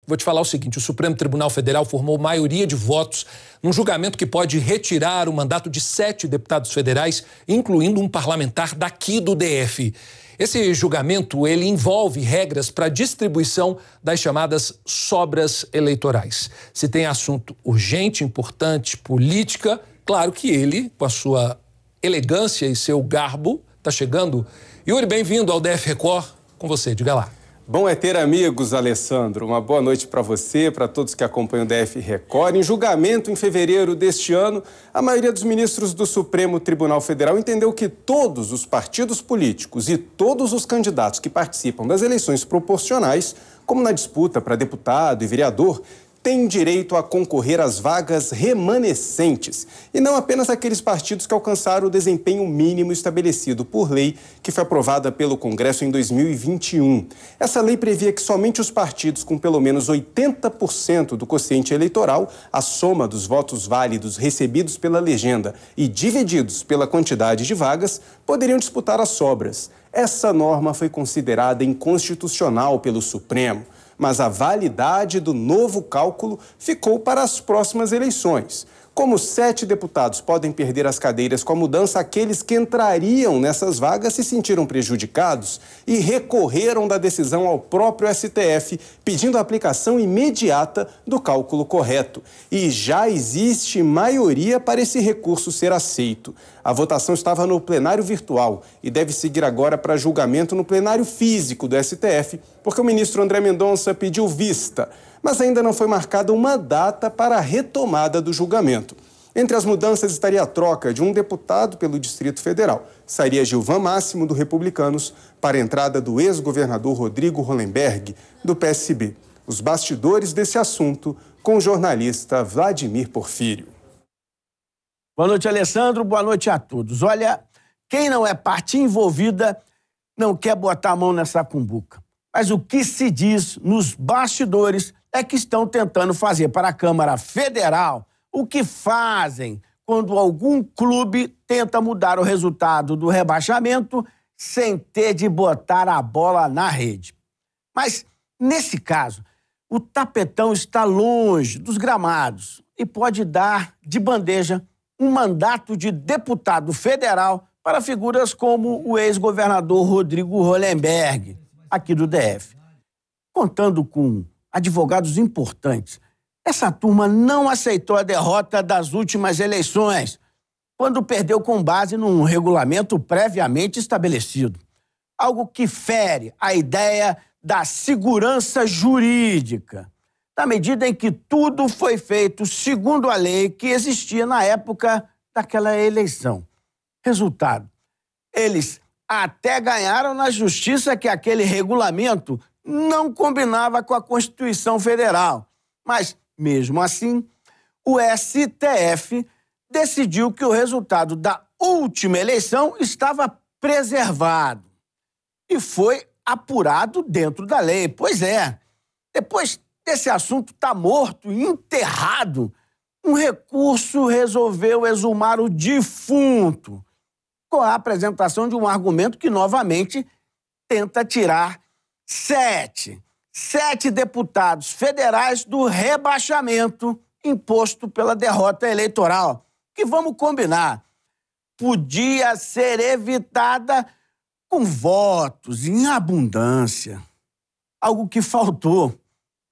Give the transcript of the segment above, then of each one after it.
Vou te falar o seguinte, o Supremo Tribunal Federal formou maioria de votos num julgamento que pode retirar o mandato de 7 deputados federais, incluindo um parlamentar daqui do DF. Esse julgamento, ele envolve regras para a distribuição das chamadas sobras eleitorais. Se tem assunto urgente, importante, política, claro que ele, com a sua elegância e seu garbo, está chegando. Yuri, bem-vindo ao DF Record. Com você, diga lá. Bom é ter amigos, Alessandro. Uma boa noite para você, para todos que acompanham o DF Record. Em julgamento, em fevereiro deste ano, a maioria dos ministros do Supremo Tribunal Federal entendeu que todos os partidos políticos e todos os candidatos que participam das eleições proporcionais, como na disputa para deputado e vereador, têm direito a concorrer às vagas remanescentes e não apenas aqueles partidos que alcançaram o desempenho mínimo estabelecido por lei que foi aprovada pelo Congresso em 2021. Essa lei previa que somente os partidos com pelo menos 80% do quociente eleitoral, a soma dos votos válidos recebidos pela legenda e divididos pela quantidade de vagas, poderiam disputar as sobras. Essa norma foi considerada inconstitucional pelo Supremo. Mas a validade do novo cálculo ficou para as próximas eleições. Como 7 deputados podem perder as cadeiras com a mudança, aqueles que entrariam nessas vagas se sentiram prejudicados e recorreram da decisão ao próprio STF, pedindo a aplicação imediata do cálculo correto. E já existe maioria para esse recurso ser aceito. A votação estava no plenário virtual e deve seguir agora para julgamento no plenário físico do STF, porque o ministro André Mendonça pediu vista, mas ainda não foi marcada uma data para a retomada do julgamento. Entre as mudanças estaria a troca de um deputado pelo Distrito Federal. Sairia Gilvan Máximo, do Republicanos, para a entrada do ex-governador Rodrigo Hollenberg, do PSB. Os bastidores desse assunto com o jornalista Vladimir Porfírio. Boa noite, Alessandro. Boa noite a todos. Olha, quem não é parte envolvida não quer botar a mão nessa cumbuca. Mas o que se diz nos bastidores é que estão tentando fazer para a Câmara Federal o que fazem quando algum clube tenta mudar o resultado do rebaixamento sem ter de botar a bola na rede. Mas, nesse caso, o tapetão está longe dos gramados e pode dar de bandeja um mandato de deputado federal para figuras como o ex-governador Rodrigo Hollenberg, aqui do DF. Contando com advogados importantes, essa turma não aceitou a derrota das últimas eleições, quando perdeu com base num regulamento previamente estabelecido. Algo que fere a ideia da segurança jurídica, na medida em que tudo foi feito segundo a lei que existia na época daquela eleição. Resultado, eles até ganharam na justiça que aquele regulamento não combinava com a Constituição Federal. Mas, mesmo assim, o STF decidiu que o resultado da última eleição estava preservado e foi apurado dentro da lei. Pois é, depois desse assunto estar morto e enterrado, um recurso resolveu exumar o defunto, com a apresentação de um argumento que, novamente, tenta tirar 7 deputados federais do rebaixamento imposto pela derrota eleitoral, que, vamos combinar, podia ser evitada com votos em abundância. Algo que faltou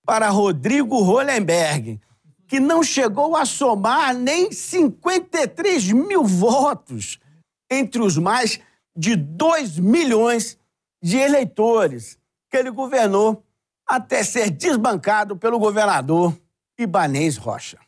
para Rodrigo Hollenberg, que não chegou a somar nem 53 mil votos entre os mais de 2 milhões de eleitores que ele governou até ser desbancado pelo governador Ibanez Rocha.